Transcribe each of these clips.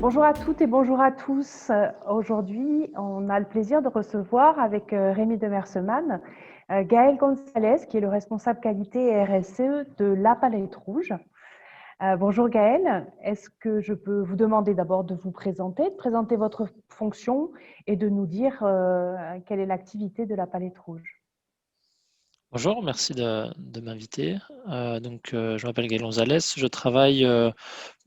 Bonjour à toutes et bonjour à tous. Aujourd'hui, on a le plaisir de recevoir avec Rémi Demerseman, Gaël Gonzalez, qui est le responsable qualité et RSE de La Palette Rouge. Bonjour Gaël, est-ce que je peux vous demander d'abord de vous présenter, de présenter votre fonction et de nous dire quelle est l'activité de La Palette Rouge? Bonjour, merci de m'inviter. Je m'appelle Gaël Gonzalez, je travaille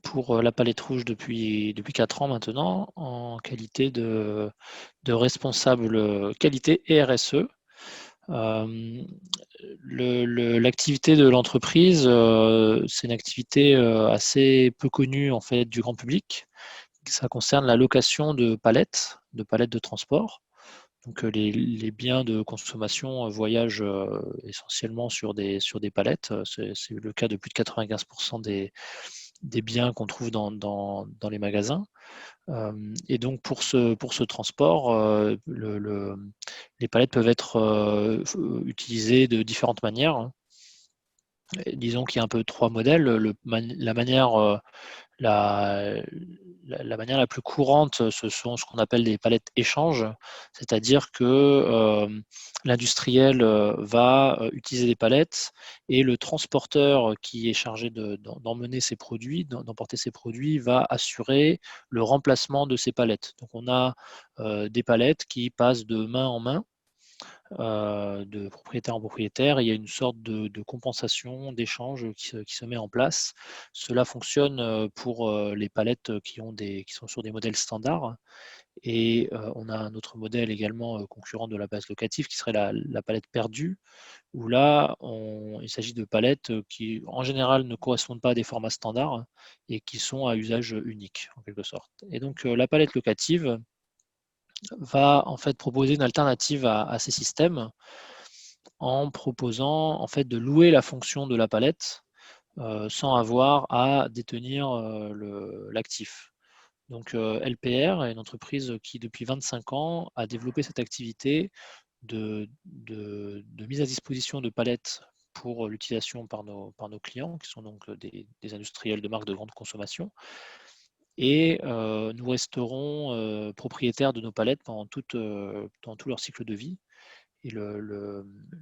pour La Palette Rouge depuis 4 ans maintenant en qualité de responsable qualité et RSE. Euh, L'activité de l'entreprise, c'est une activité assez peu connue en fait du grand public. Ça concerne la location de palettes de transport. Donc les biens de consommation voyagent essentiellement sur des palettes. C'est le cas de plus de 95% des biens qu'on trouve dans les magasins. Et donc pour ce transport, les palettes peuvent être utilisées de différentes manières, hein. Et disons qu'il y a un peu trois modèles. La manière la, la manière la plus courante, ce sont ce qu'on appelle des palettes échanges, c'est-à-dire que l'industriel va utiliser des palettes et le transporteur qui est chargé d'emmener ses produits, d'emporter ses produits, va assurer le remplacement de ces palettes. Donc on a des palettes qui passent de main en main, de propriétaire en propriétaire. Il y a une sorte de compensation, d'échange qui se met en place. Cela fonctionne pour les palettes qui sont sur des modèles standards. Et on a un autre modèle également concurrent de la base locative qui serait la palette perdue, où là, il s'agit de palettes qui, en général, ne correspondent pas à des formats standards et qui sont à usage unique, en quelque sorte. Et donc, la palette locative va en fait proposer une alternative à ces systèmes en proposant en fait de louer la fonction de la palette sans avoir à détenir l'actif. Donc LPR est une entreprise qui depuis 25 ans a développé cette activité de mise à disposition de palettes pour l'utilisation par nos clients, qui sont donc des industriels de marques de grande consommation. Et nous resterons propriétaires de nos palettes dans tout leur cycle de vie. Et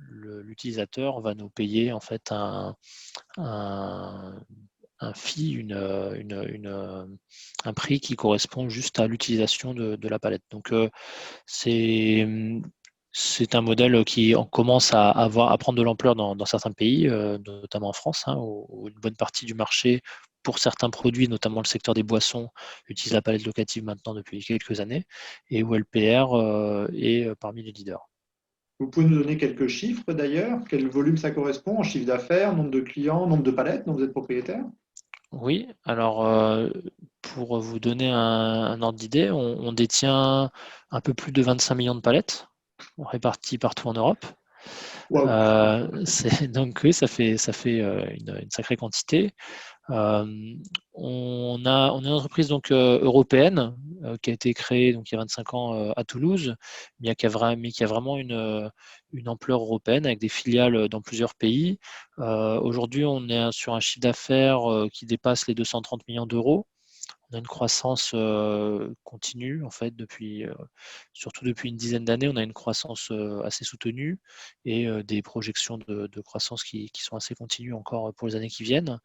l'utilisateur va nous payer en fait un, un fee, un prix qui correspond juste à l'utilisation de la palette. Donc c'est c'est un modèle qui commence à prendre de l'ampleur dans certains pays, notamment en France, hein, où une bonne partie du marché pour certains produits, notamment le secteur des boissons, utilise la palette locative maintenant depuis quelques années, et où LPR est parmi les leaders. Vous pouvez nous donner quelques chiffres d'ailleurs? Quel volume ça correspond en chiffre d'affaires, nombre de clients, nombre de palettes dont vous êtes propriétaire? Oui, alors pour vous donner un ordre d'idée, on détient un peu plus de 25 millions de palettes réparties partout en Europe. Waouh! Donc oui, ça fait une sacrée quantité. Euh, on est une entreprise donc européenne qui a été créée donc il y a 25 ans à Toulouse, mais qui a vraiment une ampleur européenne avec des filiales dans plusieurs pays. Aujourd'hui, on est sur un chiffre d'affaires qui dépasse les 230 millions d'euros. On a une croissance continue, en fait, surtout depuis une dizaine d'années, on a une croissance assez soutenue et des projections de croissance qui sont assez continues encore pour les années qui viennent.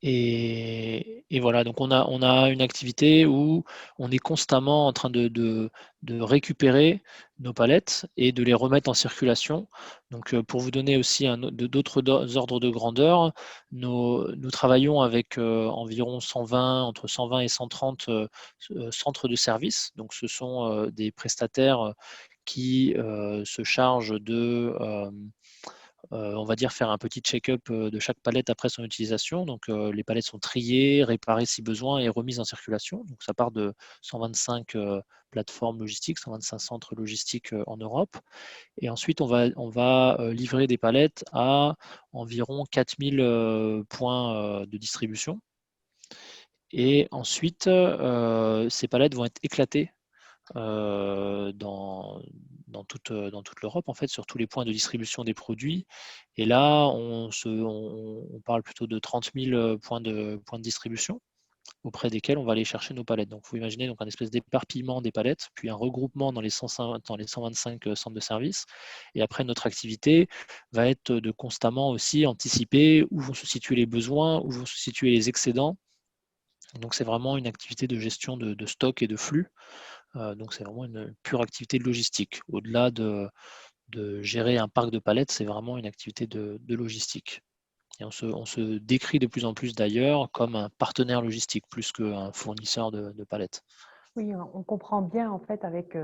Et voilà, donc on a une activité où on est constamment en train de récupérer nos palettes et de les remettre en circulation. Donc pour vous donner aussi d'autres ordres de grandeur, nous travaillons avec environ 120, entre 120 et 130 centres de services. Donc ce sont des prestataires qui se chargent on va dire, faire un petit check-up de chaque palette après son utilisation. Donc, les palettes sont triées, réparées si besoin et remises en circulation. Donc, ça part de 125 plateformes logistiques, 125 centres logistiques en Europe. Et ensuite, on va livrer des palettes à environ 4000 points de distribution. Et ensuite, ces palettes vont être éclatées dans toute l'Europe, en fait, sur tous les points de distribution des produits. Et là, on parle plutôt de 30 000 points de distribution. auprès desquels on va aller chercher nos palettes. Donc, il faut imaginer donc, un espèce d'éparpillement des palettes, puis un regroupement dans les 125 centres de service. Et après, notre activité va être de constamment aussi anticiper où vont se situer les besoins, où vont se situer les excédents. Donc, c'est vraiment une activité de gestion de stock et de flux. Donc, c'est vraiment une pure activité de logistique. Au-delà de gérer un parc de palettes, c'est vraiment une activité de logistique. Et on se décrit de plus en plus d'ailleurs comme un partenaire logistique plus qu'un fournisseur de palettes. Oui, on comprend bien en fait avec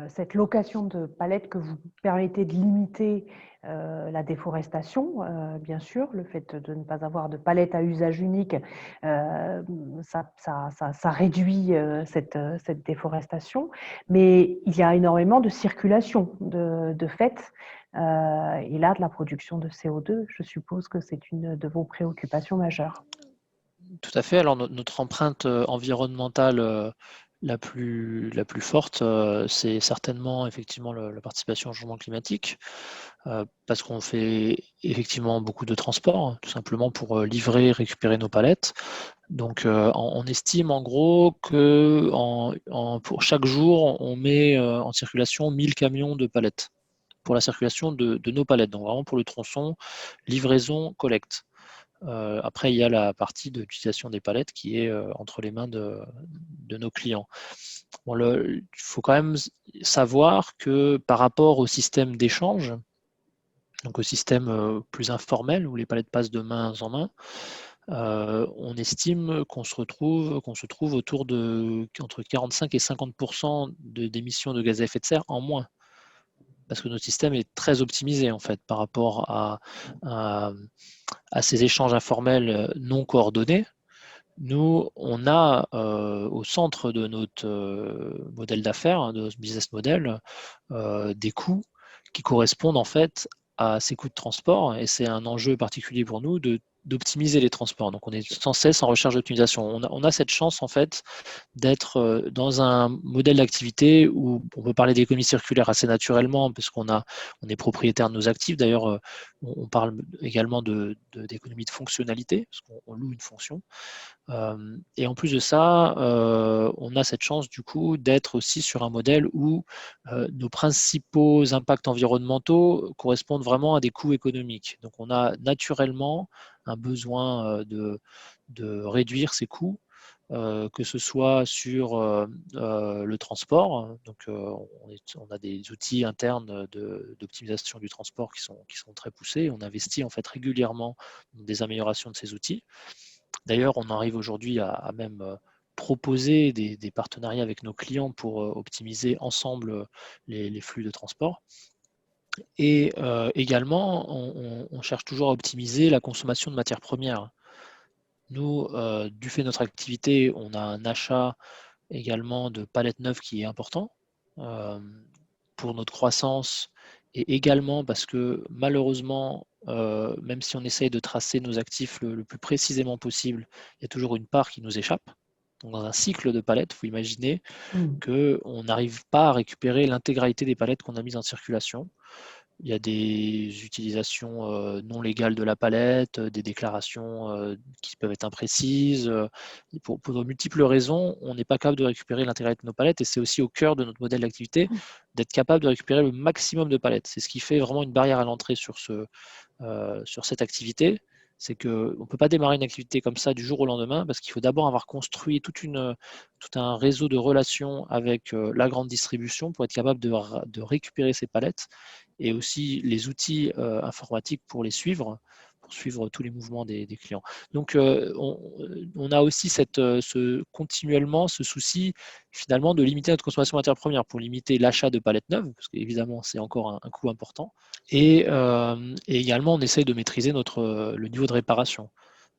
cette location de palettes que vous permettez de limiter la déforestation, bien sûr, le fait de ne pas avoir de palettes à usage unique, ça réduit cette déforestation, mais il y a énormément de circulation de fait, et là de la production de CO2, je suppose que c'est une de vos préoccupations majeures. Tout à fait. Alors notre empreinte environnementale la plus forte, c'est certainement effectivement la participation au changement climatique, parce qu'on fait effectivement beaucoup de transport, tout simplement pour livrer, récupérer nos palettes. Donc on estime en gros que pour chaque jour, on met en circulation 1000 camions de palettes pour la circulation de nos palettes, donc vraiment pour le tronçon, livraison, collecte. Après, il y a la partie d'utilisation des palettes qui est entre les mains de nos clients. Bon, il faut quand même savoir que par rapport au système d'échange, donc au système plus informel où les palettes passent de main en main, on estime qu'on se trouve autour de entre 45 et 50% d'émissions de gaz à effet de serre en moins. Parce que notre système est très optimisé en fait par rapport à ces échanges informels non coordonnés. Nous, on a au centre de notre modèle d'affaires, de notre business model, des coûts qui correspondent en fait à ces coûts de transport, et c'est un enjeu particulier pour nous d'optimiser les transports. Donc on est sans cesse en recherche d'optimisation. On a cette chance en fait d'être dans un modèle d'activité où on peut parler d'économie circulaire assez naturellement parce on est propriétaire de nos actifs. D'ailleurs, on parle également d'économie de fonctionnalité parce qu'on loue une fonction. Et en plus de ça, on a cette chance du coup d'être aussi sur un modèle où nos principaux impacts environnementaux correspondent vraiment à des coûts économiques. Donc on a naturellement un besoin de réduire ces coûts, que ce soit sur le transport. Donc on a des outils internes d'optimisation du transport qui sont très poussés. On investit en fait régulièrement dans des améliorations de ces outils. D'ailleurs, on arrive aujourd'hui à même proposer des partenariats avec nos clients pour optimiser ensemble les flux de transport. Et également, on cherche toujours à optimiser la consommation de matières premières. Nous, du fait de notre activité, on a un achat également de palettes neuves qui est important pour notre croissance, et également parce que malheureusement, même si on essaye de tracer nos actifs le plus précisément possible, il y a toujours une part qui nous échappe. Donc dans un cycle de palettes, il faut imaginer qu'on n'arrive pas à récupérer l'intégralité des palettes qu'on a mises en circulation. Il y a des utilisations non légales de la palette, des déclarations qui peuvent être imprécises. Pour de multiples raisons, on n'est pas capable de récupérer l'intégralité de nos palettes, et c'est aussi au cœur de notre modèle d'activité d'être capable de récupérer le maximum de palettes. C'est ce qui fait vraiment une barrière à l'entrée sur cette activité. C'est qu'on ne peut pas démarrer une activité comme ça du jour au lendemain, parce qu'il faut d'abord avoir construit tout un réseau de relations avec la grande distribution pour être capable de récupérer ces palettes, et aussi les outils informatiques pour suivre tous les mouvements des clients. Donc on a aussi continuellement ce souci finalement de limiter notre consommation de matières premières pour limiter l'achat de palettes neuves, parce qu'évidemment c'est encore un coût important. Et également, on essaye de maîtriser le niveau de réparation,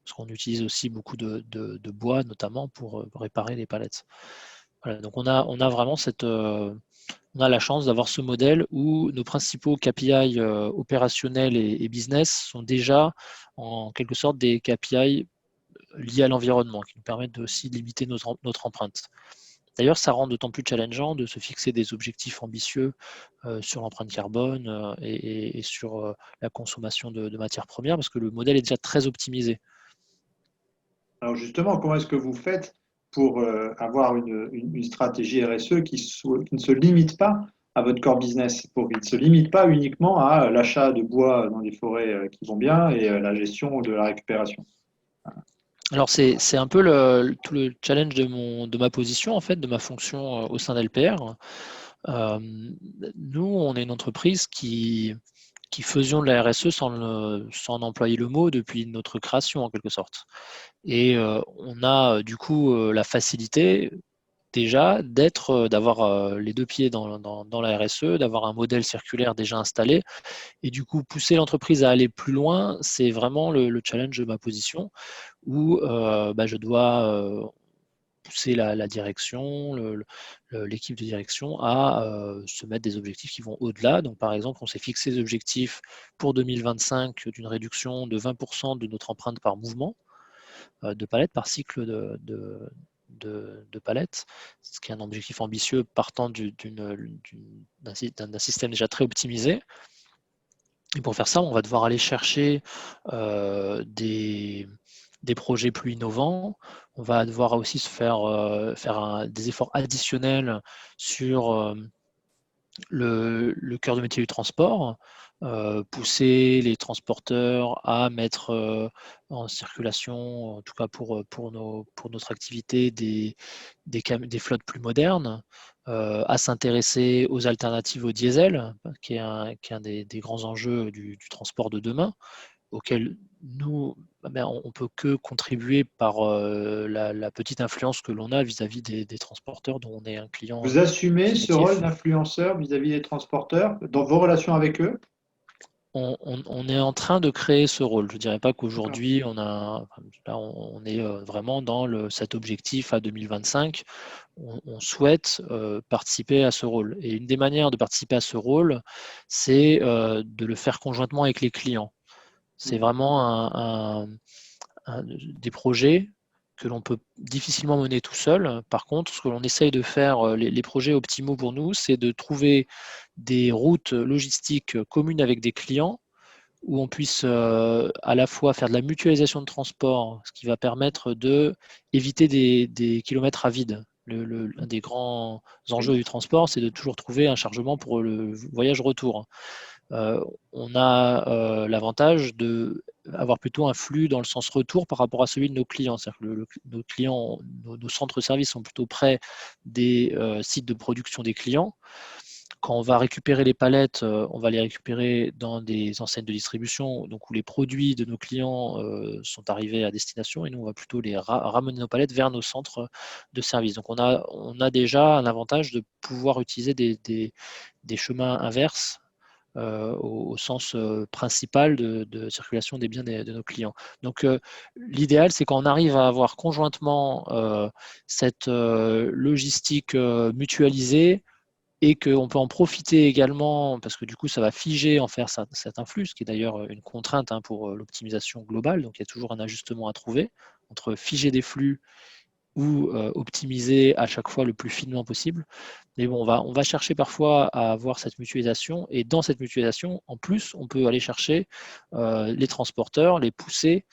parce qu'on utilise aussi beaucoup de bois, notamment pour réparer les palettes. Voilà, donc on a vraiment on a la chance d'avoir ce modèle où nos principaux KPI opérationnels et business sont déjà en quelque sorte des KPI liés à l'environnement, qui nous permettent aussi de limiter notre empreinte. D'ailleurs, ça rend d'autant plus challengeant de se fixer des objectifs ambitieux sur l'empreinte carbone et sur la consommation de matières premières, parce que le modèle est déjà très optimisé. Alors justement, comment est-ce que vous faites pour avoir une stratégie RSE qui ne se limite pas à votre core business, pour qu'il ne se limite pas uniquement à l'achat de bois dans des forêts qui vont bien et la gestion de la récupération? Alors c'est un peu tout le challenge de ma position, en fait, de ma fonction au sein d'LPR. Euh, Nous, on est une entreprise qui faisions de la RSE sans en employer le mot depuis notre création, en quelque sorte. Et on a du coup la facilité déjà d'avoir les deux pieds dans la RSE, d'avoir un modèle circulaire déjà installé. Et du coup, pousser l'entreprise à aller plus loin, c'est vraiment le challenge de ma position où je dois pousser la direction, l'équipe de direction à se mettre des objectifs qui vont au-delà. Donc, par exemple, on s'est fixé des objectifs pour 2025 d'une réduction de 20% de notre empreinte par mouvement de palettes, par cycle de palettes, ce qui est un objectif ambitieux partant d'un système déjà très optimisé. Et pour faire ça, on va devoir aller chercher des projets plus innovants. On va devoir aussi faire des efforts additionnels sur le cœur de métier du transport, pousser les transporteurs à mettre en circulation, en tout cas pour notre activité, des flottes plus modernes, à s'intéresser aux alternatives au diesel, qui est un des grands enjeux du transport de demain, auquel nous, on peut que contribuer par la petite influence que l'on a vis-à-vis des transporteurs dont on est un client Vous assumez ce rôle définitif. d'influenceur vis-à-vis des transporteurs dans vos relations avec eux? On est en train de créer ce rôle. Je ne dirais pas D'accord. qu'aujourd'hui, là, on est vraiment dans cet objectif à 2025. On souhaite participer à ce rôle. Et une des manières de participer à ce rôle, c'est de le faire conjointement avec les clients. C'est vraiment des projets que l'on peut difficilement mener tout seul. Par contre, ce que l'on essaye de faire, les projets optimaux pour nous, c'est de trouver des routes logistiques communes avec des clients où on puisse à la fois faire de la mutualisation de transport, ce qui va permettre de éviter des kilomètres à vide. Un des grands enjeux Oui. du transport, c'est de toujours trouver un chargement pour le voyage retour. On a l'avantage d'avoir plutôt un flux dans le sens retour par rapport à celui de nos clients. C'est-à-dire que nos clients, nos centres de service sont plutôt près des sites de production des clients. Quand on va récupérer les palettes, on va les récupérer dans des enseignes de distribution, donc où les produits de nos clients sont arrivés à destination, et nous, on va plutôt ramener nos palettes vers nos centres de service. Donc on a déjà un avantage de pouvoir utiliser des chemins inverses au sens principal de circulation des biens de nos clients. Donc l'idéal, c'est quand on arrive à avoir conjointement cette logistique mutualisée, et qu'on peut en profiter également, parce que du coup, ça va figer en faire certains flux, ce qui est d'ailleurs une contrainte pour l'optimisation globale. Donc, il y a toujours un ajustement à trouver entre figer des flux ou optimiser à chaque fois le plus finement possible. Mais bon, on va chercher parfois à avoir cette mutualisation, et dans cette mutualisation, en plus, on peut aller chercher les transporteurs, les pousser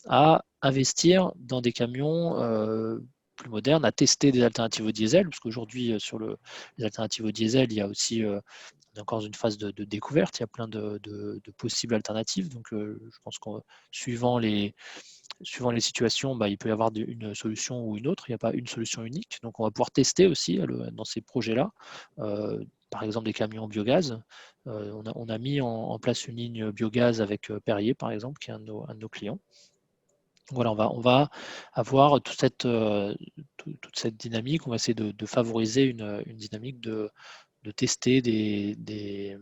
à investir dans des camions plus modernes, à tester des alternatives au diesel, parce qu'aujourd'hui, les alternatives au diesel, il y a aussi on est encore dans une phase de découverte, il y a plein de possibles alternatives. Donc, je pense qu'en suivant les situations, il peut y avoir une solution ou une autre. Il n'y a pas une solution unique. Donc, on va pouvoir tester aussi dans ces projets-là, par exemple des camions biogaz. On a mis en place une ligne biogaz avec Perrier, par exemple, qui est un de nos clients. Voilà, on va avoir toute cette dynamique. On va essayer de favoriser une dynamique de tester des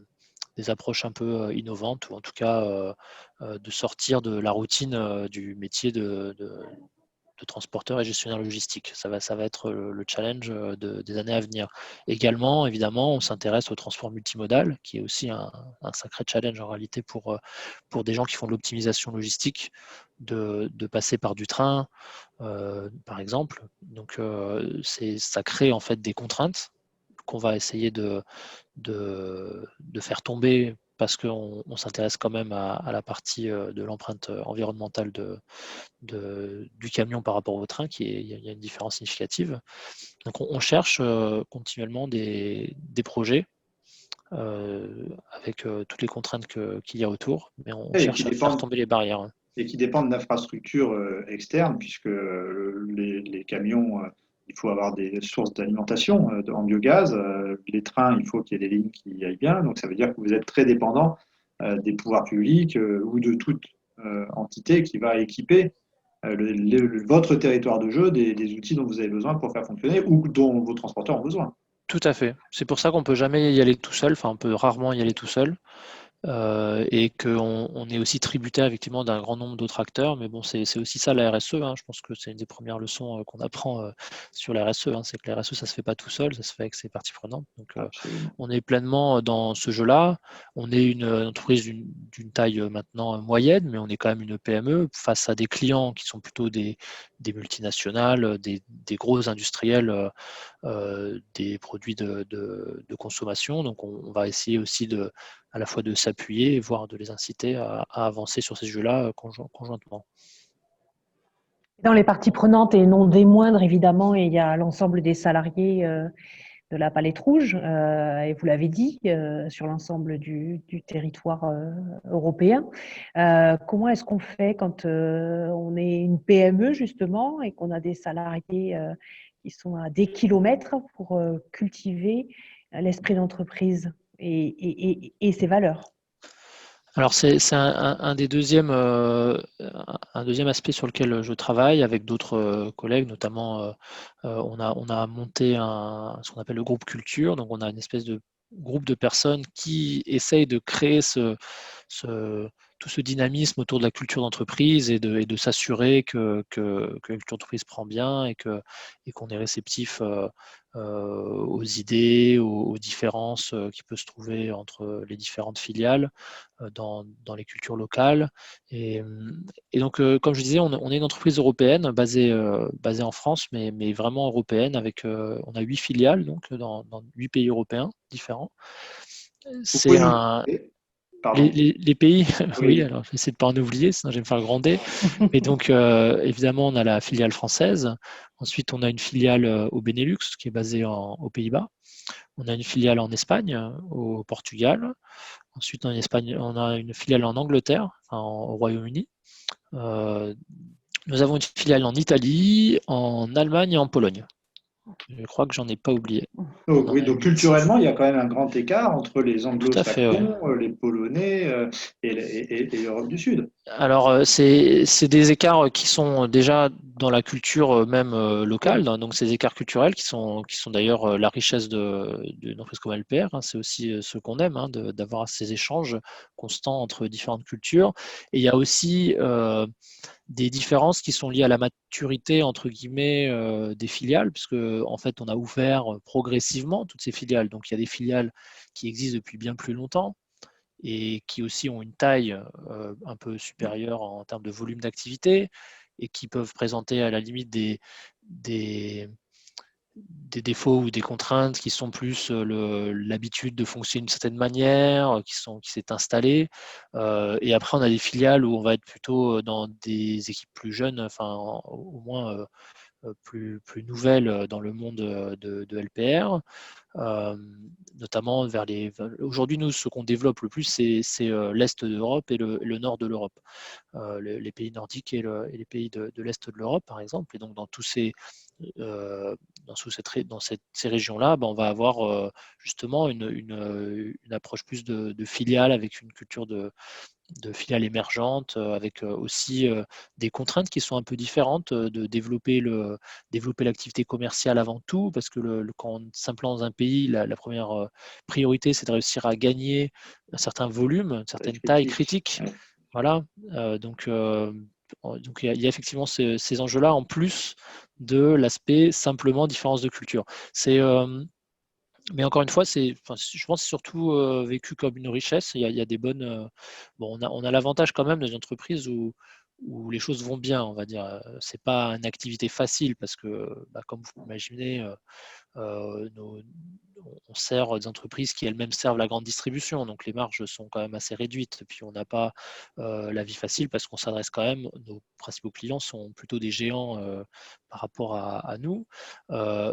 approches un peu innovantes, ou en tout cas de sortir de la routine du métier de transporteur et gestionnaire logistique. Ça va être le challenge des années à venir. Également, évidemment, on s'intéresse au transport multimodal, qui est aussi un sacré challenge en réalité pour des gens qui font de l'optimisation logistique, de passer par du train, par exemple. Donc, ça crée en fait des contraintes qu'on va essayer de faire tomber parce qu'on s'intéresse quand même à la partie de l'empreinte environnementale du camion par rapport au train, il y a une différence significative. Donc on cherche continuellement des projets avec toutes les contraintes qu'il y a autour, mais on Et qui cherche à faire dépendent, tomber les barrières. et qui dépendent d'infrastructures externes, puisque les camions, il faut avoir des sources d'alimentation en biogaz. Les trains, il faut qu'il y ait des lignes qui aillent bien. Donc ça veut dire que vous êtes très dépendant des pouvoirs publics ou de toute entité qui va équiper votre territoire de jeu des outils dont vous avez besoin pour faire fonctionner ou dont vos transporteurs ont besoin. Tout à fait. C'est pour ça qu'on peut jamais y aller tout seul, enfin on peut rarement y aller tout seul. Et qu'on est aussi tributaire effectivement d'un grand nombre d'autres acteurs. Mais bon, c'est aussi ça la RSE, hein. Je pense que c'est une des premières leçons qu'on apprend sur la RSE, hein. C'est que la RSE, ça se fait pas tout seul, ça se fait avec ses parties prenantes. Donc, Absolument. on est pleinement dans ce jeu-là. On est une entreprise d'une taille maintenant moyenne, mais on est quand même une PME face à des clients qui sont plutôt des multinationales, des gros industriels des produits de consommation. Donc, on va essayer aussi à la fois de s'appuyer, voire de les inciter à avancer sur ces jeux-là conjointement. Dans les parties prenantes et non des moindres, évidemment, il y a l'ensemble des salariés de la Palette Rouge, et vous l'avez dit, sur l'ensemble du territoire européen. Comment est-ce qu'on fait quand on est une PME, justement, et qu'on a des salariés qui sont à des kilomètres pour cultiver l'esprit d'entreprise et ses valeurs? Alors c'est un des un deuxième aspect sur lequel je travaille avec d'autres collègues, notamment on a monté ce qu'on appelle le groupe culture, donc on a une espèce de groupe de personnes qui essayent de créer tout ce dynamisme autour de la culture d'entreprise et de s'assurer que la culture d'entreprise prend bien et qu'on est réceptif aux idées, aux différences qui peuvent se trouver entre les différentes filiales dans les cultures locales. Et donc, comme je disais, on est une entreprise européenne basée en France, mais vraiment européenne. On a 8 filiales donc, dans 8 pays européens différents. Vous C'est pouvez nous un, citer, pardon, les pays, oui, oui, alors j'essaie de ne pas en oublier, sinon je vais me faire gronder. Mais donc, évidemment, on a la filiale française. Ensuite, on a une filiale au Benelux qui est basée aux Pays-Bas. On a une filiale en Espagne, au Portugal. Ensuite, en Espagne, on a une filiale en Angleterre, enfin, au Royaume-Uni. Nous avons une filiale en Italie, en Allemagne et en Pologne. Je crois que j'en ai pas oublié. donc, On en oui, a donc 8. culturellement, il y a quand même un grand écart entre les Tout à fait, oui. anglo-saxons, les polonais et l'Europe du Sud. Alors, c'est des écarts qui sont déjà dans la culture même locale, donc ces écarts culturels qui sont d'ailleurs la richesse d'une entreprise comme LPR, hein. C'est aussi ce qu'on aime, hein, d'avoir ces échanges constants entre différentes cultures. Et il y a aussi des différences qui sont liées à la maturité, entre guillemets, des filiales, puisque en fait, on a ouvert progressivement toutes ces filiales. Donc, il y a des filiales qui existent depuis bien plus longtemps et qui aussi ont une taille un peu supérieure en termes de volume d'activité et qui peuvent présenter à la limite des, des défauts ou des contraintes qui sont plus l'habitude de fonctionner d'une certaine manière, qui s'est installée. Et après, on a des filiales où on va être plutôt dans des équipes plus jeunes, enfin au moins plus nouvelles dans le monde de LPR. Notamment Aujourd'hui, nous, ce qu'on développe le plus, c'est l'Est de l'Europe et le Nord de l'Europe. Les pays nordiques et les pays de l'Est de l'Europe, par exemple. Et donc, euh, ces régions-là, ben, on va avoir justement une approche plus de filiales avec une culture de filiales émergentes, avec aussi des contraintes qui sont un peu différentes, de développer l'activité commerciale avant tout, parce que quand on s'implante dans un pays, la première priorité, c'est de réussir à gagner un certain volume, une certaine taille critique. Ouais. Voilà. Donc il y a effectivement ces enjeux-là, en plus de l'aspect simplement différence de culture. Mais encore une fois, je pense que c'est surtout vécu comme une richesse. Il y a des bonnes. Bon, on a l'avantage quand même dans une entreprise où les choses vont bien, on va dire. C'est pas une activité facile parce que, bah, comme vous l'imaginez, on sert des entreprises qui elles-mêmes servent la grande distribution, donc les marges sont quand même assez réduites. Puis on n'a pas la vie facile parce qu'on s'adresse quand même, nos principaux clients sont plutôt des géants par rapport à nous.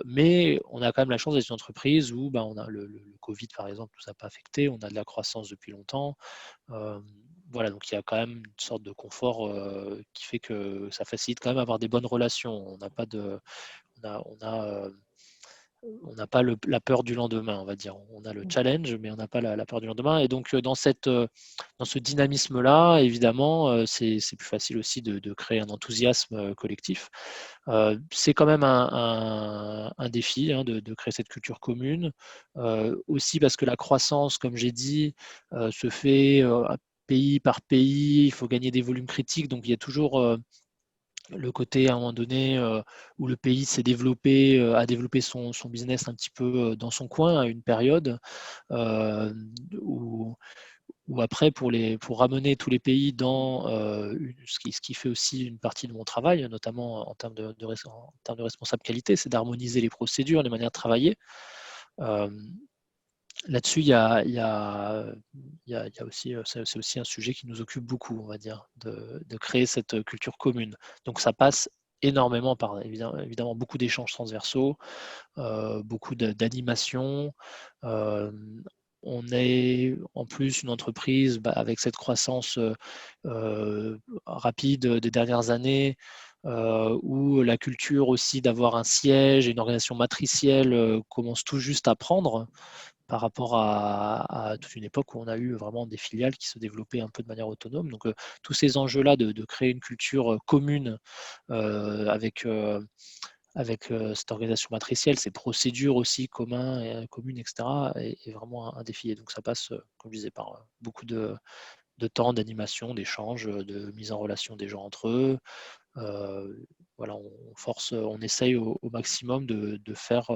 Mais on a quand même la chance d'être une entreprise où on a le Covid, par exemple, nous a pas affecté, on a de la croissance depuis longtemps. Voilà, donc il y a quand même une sorte de confort qui fait que ça facilite quand même avoir des bonnes relations. On n'a pas de, on n'a pas la peur du lendemain, on va dire. On a le challenge, mais on n'a pas la peur du lendemain. Et donc, dans ce dynamisme-là, évidemment, c'est plus facile aussi de créer un enthousiasme collectif. C'est quand même un défi de créer cette culture commune. Aussi parce que la croissance, comme j'ai dit, se fait pays par pays. Il faut gagner des volumes critiques. Donc, il y a toujours le côté à un moment donné où le pays s'est développé, a développé son business un petit peu dans son coin à une période euh, où, où après pour ramener tous les pays dans ce qui fait aussi une partie de mon travail, notamment en termes en termes de responsable qualité, c'est d'harmoniser les procédures, les manières de travailler. Euh, Là-dessus, il y a aussi, c'est aussi un sujet qui nous occupe beaucoup, on va dire, de créer cette culture commune. Donc ça passe énormément par évidemment beaucoup d'échanges transversaux, beaucoup d'animation. Euh, on est en plus une entreprise avec cette croissance rapide des dernières années, où la culture aussi d'avoir un siège et une organisation matricielle commence tout juste à prendre par rapport à toute une époque où on a eu vraiment des filiales qui se développaient un peu de manière autonome. Donc tous ces enjeux-là de créer une culture commune avec, cette organisation matricielle, ces procédures aussi communes, etc., est vraiment un défi. Et donc ça passe, comme je disais, par beaucoup de temps, d'animation, d'échange, de mise en relation des gens entre eux. Voilà, on essaye au maximum de faire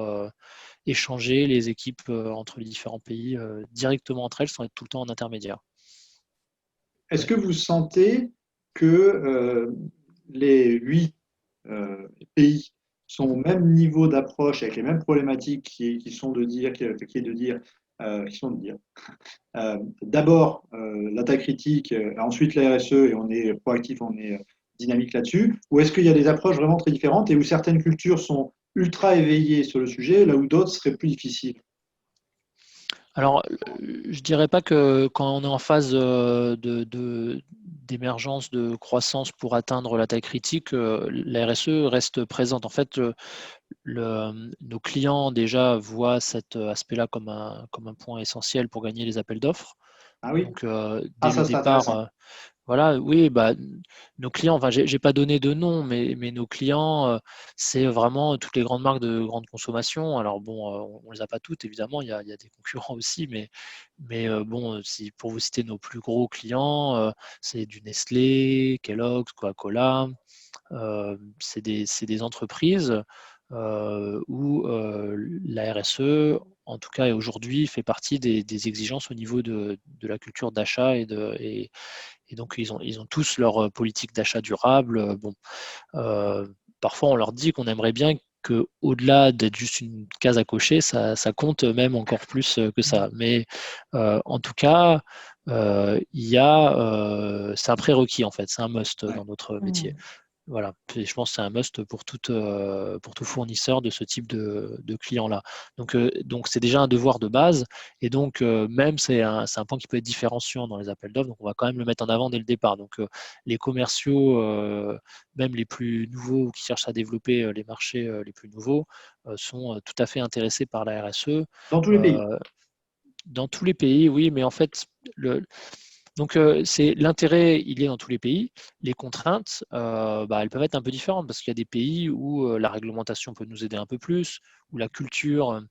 échanger les équipes entre les différents pays directement entre elles sans être tout le temps en intermédiaire. Est-ce que vous sentez que les 8 pays sont au même niveau d'approche avec les mêmes problématiques qui sont de dire, qui sont de dire d'abord l'attaque critique, ensuite la RSE et on est proactif, on est dynamique là-dessus, ou est-ce qu'il y a des approches vraiment très différentes et où certaines cultures sont ultra éveillées sur le sujet, là où d'autres seraient plus difficiles? Alors, je dirais pas que quand on est en phase d'émergence, de croissance pour atteindre la taille critique, la RSE reste présente. En fait, nos clients déjà voient cet aspect-là comme un point essentiel pour gagner les appels d'offres. Ah oui? Donc, Ah, dès le ça c'est départ, intéressant. voilà, oui, nos clients, enfin, j'ai pas donné de nom, mais nos clients, c'est vraiment toutes les grandes marques de grande consommation. Alors bon, on les a pas toutes, évidemment, il y a des concurrents aussi, mais bon, si, pour vous citer nos plus gros clients, c'est du Nestlé, Kellogg's, Coca-Cola. C'est des entreprises où la RSE, en tout cas et aujourd'hui, fait partie des exigences au niveau de la culture d'achat et donc ils ont tous leur politique d'achat durable. Bon, parfois on leur dit qu'on aimerait bien que au-delà d'être juste une case à cocher, ça compte même encore plus que ça. Mais en tout cas, c'est un prérequis en fait, c'est un must Ouais. dans notre métier. Mm. Voilà, et je pense que c'est un must pour tout fournisseur de ce type de client-là. Donc c'est déjà un devoir de base, et donc même c'est un point qui peut être différenciant dans les appels d'offres, donc on va quand même le mettre en avant dès le départ. Donc les commerciaux, même les plus nouveaux ou qui cherchent à développer les marchés les plus nouveaux, sont tout à fait intéressés par la RSE. Dans tous les pays. Euh, dans tous les pays, oui, mais en fait, donc c'est l'intérêt, il est dans tous les pays. Les contraintes, elles peuvent être un peu différentes parce qu'il y a des pays où la réglementation peut nous aider un peu plus, où la culture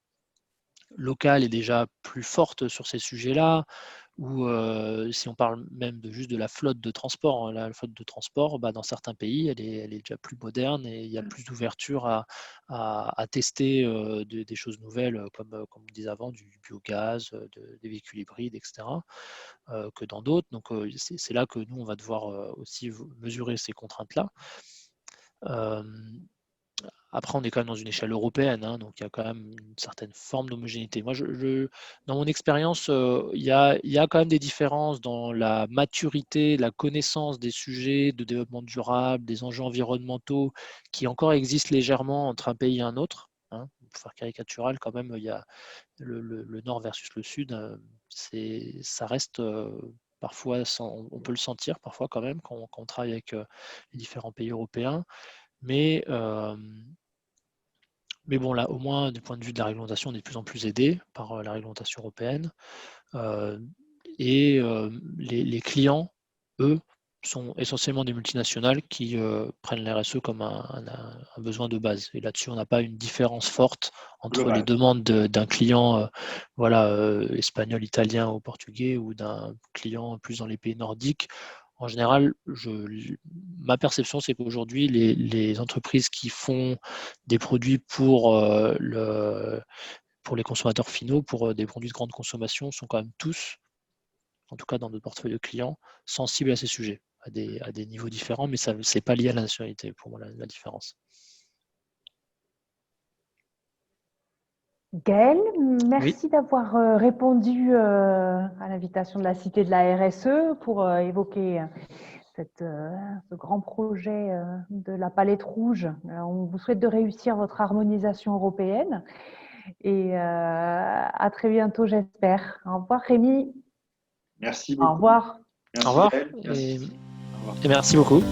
locale est déjà plus forte sur ces sujets-là, ou si on parle même juste de la flotte de transport, hein, la flotte de transport, dans certains pays, elle est déjà plus moderne et il y a plus d'ouverture à tester des choses nouvelles, comme on disait avant, du biogaz, des véhicules hybrides, etc., que dans d'autres. Donc c'est là que nous, on va devoir aussi mesurer ces contraintes-là. Euh, Après, on est quand même dans une échelle européenne, hein, donc il y a quand même une certaine forme d'homogénéité. Moi, dans mon expérience, il y a quand même des différences dans la maturité, la connaissance des sujets de développement durable, des enjeux environnementaux qui encore existent légèrement entre un pays et un autre, hein. Pour faire caricatural, quand même, il y a le nord versus le sud, ça reste parfois, on peut le sentir parfois quand même quand on travaille avec les différents pays européens. Mais bon, là, au moins, du point de vue de la réglementation, on est de plus en plus aidé par la réglementation européenne. Les clients, eux, sont essentiellement des multinationales qui prennent l'RSE comme un besoin de base. Et là-dessus, on n'a pas une différence forte entre Global. les demandes d'un client espagnol, italien ou portugais ou d'un client plus dans les pays nordiques. En général, ma perception, c'est qu'aujourd'hui, les entreprises qui font des produits pour les consommateurs finaux, pour des produits de grande consommation, sont quand même tous, en tout cas dans notre portefeuille de clients, sensibles à ces sujets, à des niveaux différents, mais ce n'est pas lié à la nationalité, pour moi, la différence. Gaël, Oui. merci d'avoir répondu à l'invitation de la Cité de la RSE pour évoquer ce grand projet de la palette rouge. On vous souhaite de réussir votre harmonisation européenne et à très bientôt, j'espère. Au revoir, Rémi. Merci beaucoup. Au revoir. Merci, Au revoir Gaël. Merci. et merci beaucoup.